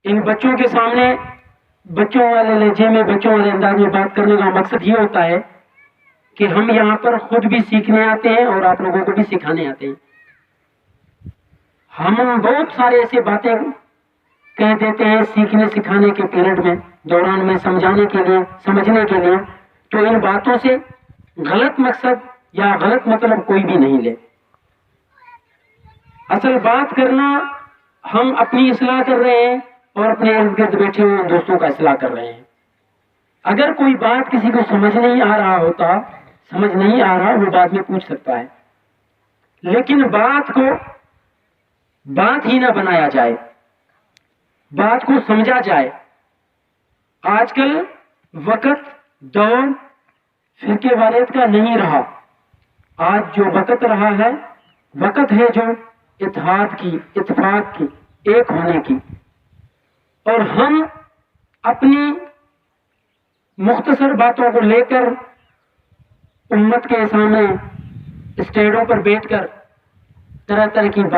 ان بچوں کے سامنے بچوں والے لہجے میں، بچوں والے انداز میں بات کرنے کا مقصد یہ ہوتا ہے کہ ہم یہاں پر خود بھی سیکھنے آتے ہیں اور آپ لوگوں کو بھی سکھانے آتے ہیں. ہم بہت سارے ایسے باتیں کہہ دیتے ہیں سیکھنے سکھانے کے پیریڈ میں، دوران میں، سمجھانے کے لیے، سمجھنے کے لیے، تو ان باتوں سے غلط مقصد یا غلط مطلب کوئی بھی نہیں لے. اصل بات کرنا ہم اپنی اصلاح کر رہے ہیں اور اپنے ارد گرد بیٹھے ہوئے دوستوں کا اصلاح کر رہے ہیں. اگر کوئی بات کسی کو سمجھ نہیں آ رہا وہ بعد میں پوچھ سکتا ہے، لیکن بات کو بات ہی نہ بنایا جائے، بات کو سمجھا جائے. آج کل وقت دور فرقے واریت کا نہیں رہا. آج جو وقت رہا ہے، وقت ہے جو اتحاد کی، اتفاق کی، ایک ہونے کی. اور ہم اپنی مختصر باتوں کو لے کر امت کے سامنے اسٹیجوں پر بیٹھ کر طرح طرح کی بات